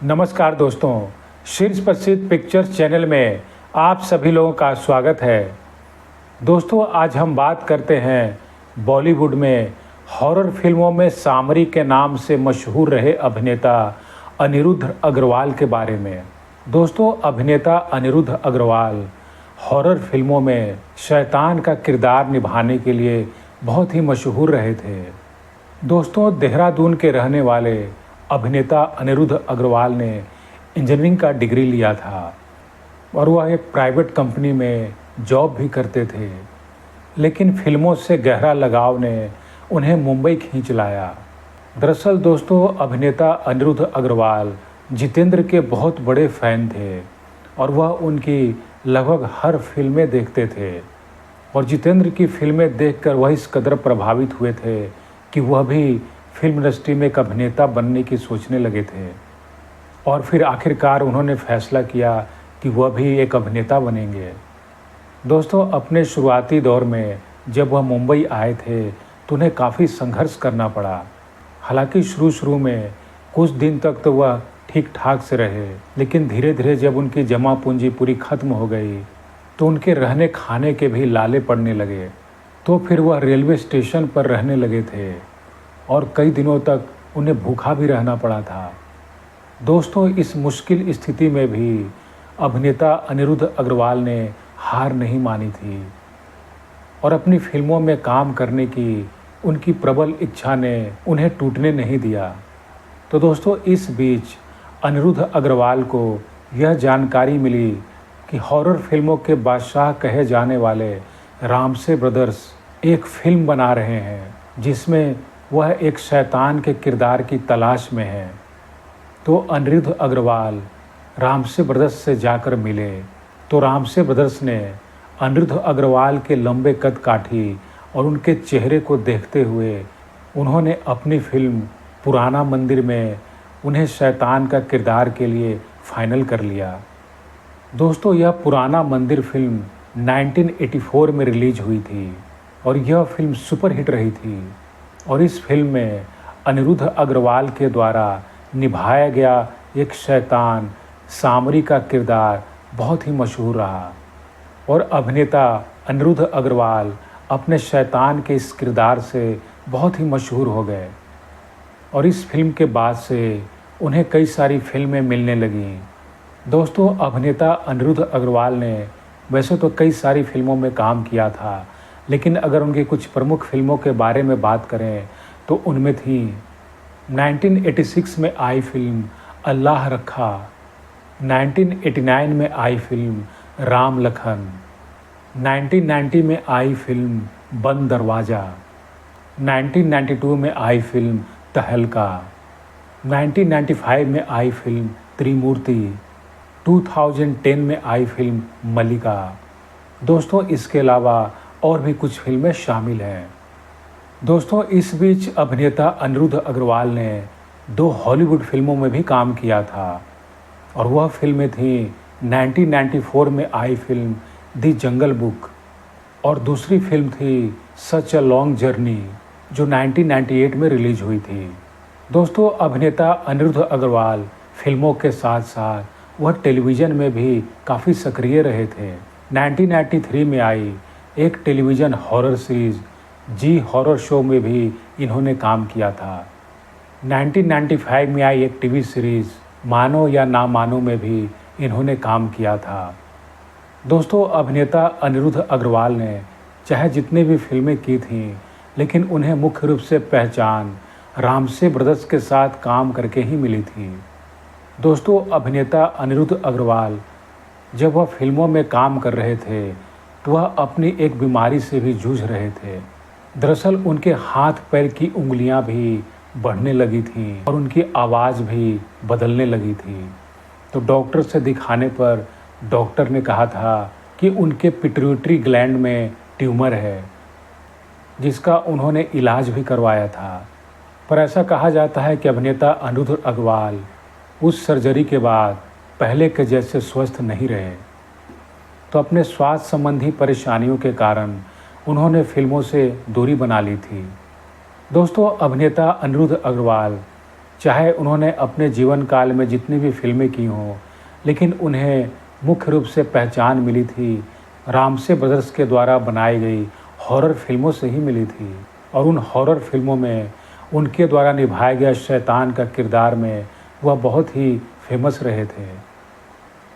नमस्कार दोस्तों, शीर्ष प्रसिद्ध पिक्चर्स चैनल में आप सभी लोगों का स्वागत है। दोस्तों, आज हम बात करते हैं बॉलीवुड में हॉरर फिल्मों में सामरी के नाम से मशहूर रहे अभिनेता अनिरुद्ध अग्रवाल के बारे में। दोस्तों, अभिनेता अनिरुद्ध अग्रवाल हॉरर फिल्मों में शैतान का किरदार निभाने के लिए बहुत ही मशहूर रहे थे। दोस्तों, देहरादून के रहने वाले अभिनेता अनिरुद्ध अग्रवाल ने इंजीनियरिंग का डिग्री लिया था और वह एक प्राइवेट कंपनी में जॉब भी करते थे, लेकिन फिल्मों से गहरा लगाव ने उन्हें मुंबई खींच लाया। दरअसल दोस्तों, अभिनेता अनिरुद्ध अग्रवाल जितेंद्र के बहुत बड़े फ़ैन थे और वह उनकी लगभग हर फिल्में देखते थे और जितेंद्र की फिल्में देखकर वह इस कदर प्रभावित हुए थे कि वह भी फिल्म इंडस्ट्री में एक अभिनेता बनने की सोचने लगे थे और फिर आखिरकार उन्होंने फैसला किया कि वह भी एक अभिनेता बनेंगे। दोस्तों, अपने शुरुआती दौर में जब वह मुंबई आए थे तो उन्हें काफ़ी संघर्ष करना पड़ा। हालांकि शुरू में कुछ दिन तक तो वह ठीक ठाक से रहे, लेकिन धीरे धीरे जब उनकी जमा पूंजी पूरी खत्म हो गई तो उनके रहने खाने के भी लाले पड़ने लगे। तो फिर वह रेलवे स्टेशन पर रहने लगे थे और कई दिनों तक उन्हें भूखा भी रहना पड़ा था। दोस्तों, इस मुश्किल स्थिति में भी अभिनेता अनिरुद्ध अग्रवाल ने हार नहीं मानी थी और अपनी फिल्मों में काम करने की उनकी प्रबल इच्छा ने उन्हें टूटने नहीं दिया। तो दोस्तों, इस बीच अनिरुद्ध अग्रवाल को यह जानकारी मिली कि हॉरर फिल्मों के बादशाह कहे जाने वाले रामसे ब्रदर्स एक फिल्म बना रहे हैं जिसमें वह एक शैतान के किरदार की तलाश में है। तो अनिरुद्ध अग्रवाल रामसे ब्रदर्स से जाकर मिले तो रामसे ब्रदर्स ने अनिरुद्ध अग्रवाल के लंबे कद काठी और उनके चेहरे को देखते हुए उन्होंने अपनी फिल्म पुराना मंदिर में उन्हें शैतान का किरदार के लिए फाइनल कर लिया। दोस्तों, यह पुराना मंदिर फिल्म 1984 में रिलीज हुई थी और यह फिल्म सुपरहिट रही थी और इस फिल्म में अनिरुद्ध अग्रवाल के द्वारा निभाया गया एक शैतान सामरी का किरदार बहुत ही मशहूर रहा और अभिनेता अनिरुद्ध अग्रवाल अपने शैतान के इस किरदार से बहुत ही मशहूर हो गए और इस फिल्म के बाद से उन्हें कई सारी फिल्में मिलने लगीं। दोस्तों, अभिनेता अनिरुद्ध अग्रवाल ने वैसे तो कई सारी फिल्मों में काम किया था, लेकिन अगर उनकी कुछ प्रमुख फिल्मों के बारे में बात करें तो उनमें थी 1986 में आई फिल्म अल्लाह रखा, 1989 में आई फिल्म राम लखन, 1990 में आई फिल्म बंद दरवाज़ा, 1992 में आई फिल्म तहलका, 1995 में आई फिल्म त्रिमूर्ति, 2010 में आई फिल्म मलिका। दोस्तों, इसके अलावा और भी कुछ फिल्में शामिल हैं। दोस्तों, इस बीच अभिनेता अनिरुद्ध अग्रवाल ने 2 हॉलीवुड फिल्मों में भी काम किया था और वह फिल्में थी 1994 में आई फिल्म द जंगल बुक और दूसरी फिल्म थी सच अ लॉन्ग जर्नी जो 1998 में रिलीज हुई थी। दोस्तों, अभिनेता अनिरुद्ध अग्रवाल फिल्मों के साथ साथ वह टेलीविज़न में भी काफ़ी सक्रिय रहे थे। 1993 में आई एक टेलीविज़न हॉरर सीरीज़ जी हॉरर शो में भी इन्होंने काम किया था। 1995 में आई एक टीवी सीरीज़ मानो या ना मानो में भी इन्होंने काम किया था। दोस्तों, अभिनेता अनिरुद्ध अग्रवाल ने चाहे जितनी भी फिल्में की थीं, लेकिन उन्हें मुख्य रूप से पहचान रामसे ब्रदर्स के साथ काम करके ही मिली थी। दोस्तों, अभिनेता अनिरुद्ध अग्रवाल जब वह फिल्मों में काम कर रहे थे तो वह अपनी एक बीमारी से भी जूझ रहे थे। दरअसल उनके हाथ पैर की उंगलियां भी बढ़ने लगी थीं और उनकी आवाज़ भी बदलने लगी थी। तो डॉक्टर से दिखाने पर डॉक्टर ने कहा था कि उनके पिट्यूटरी ग्लैंड में ट्यूमर है, जिसका उन्होंने इलाज भी करवाया था। पर ऐसा कहा जाता है कि अभिनेता अनिरुद्ध अग्रवाल उस सर्जरी के बाद पहले के जैसे स्वस्थ नहीं रहे। तो अपने स्वास्थ्य संबंधी परेशानियों के कारण उन्होंने फिल्मों से दूरी बना ली थी। दोस्तों, अभिनेता अनिरुद्ध अग्रवाल चाहे उन्होंने अपने जीवन काल में जितनी भी फिल्में की हों, लेकिन उन्हें मुख्य रूप से पहचान मिली थी रामसे ब्रदर्स के द्वारा बनाई गई हॉरर फिल्मों से ही मिली थी। और उन हॉरर फिल्मों में उनके द्वारा निभाया गया शैतान का किरदार में वह बहुत ही फेमस रहे थे।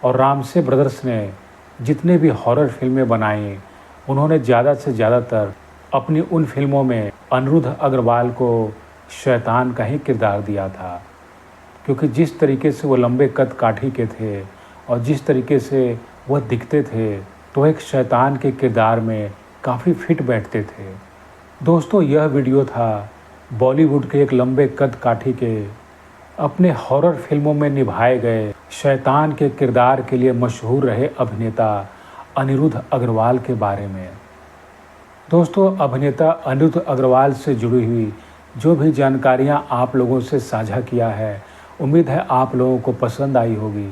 और रामसे ब्रदर्स ने जितने भी हॉरर फिल्में बनाई, उन्होंने ज़्यादा से ज़्यादातर अपनी उन फिल्मों में अनिरुद्ध अग्रवाल को शैतान का ही किरदार दिया था, क्योंकि जिस तरीके से वो लंबे कद काठी के थे और जिस तरीके से वह दिखते थे, तो एक शैतान के किरदार में काफ़ी फिट बैठते थे। दोस्तों, यह वीडियो था बॉलीवुड के एक लंबे कद काठी के अपने हॉरर फिल्मों में निभाए गए शैतान के किरदार के लिए मशहूर रहे अभिनेता अनिरुद्ध अग्रवाल के बारे में। दोस्तों, अभिनेता अनिरुद्ध अग्रवाल से जुड़ी हुई जो भी जानकारियां आप लोगों से साझा किया है, उम्मीद है आप लोगों को पसंद आई होगी।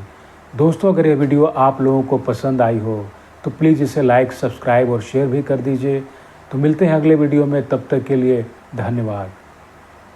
दोस्तों, अगर ये वीडियो आप लोगों को पसंद आई हो तो प्लीज़ इसे लाइक, सब्सक्राइब और शेयर भी कर दीजिए। तो मिलते हैं अगले वीडियो में, तब तक के लिए धन्यवाद।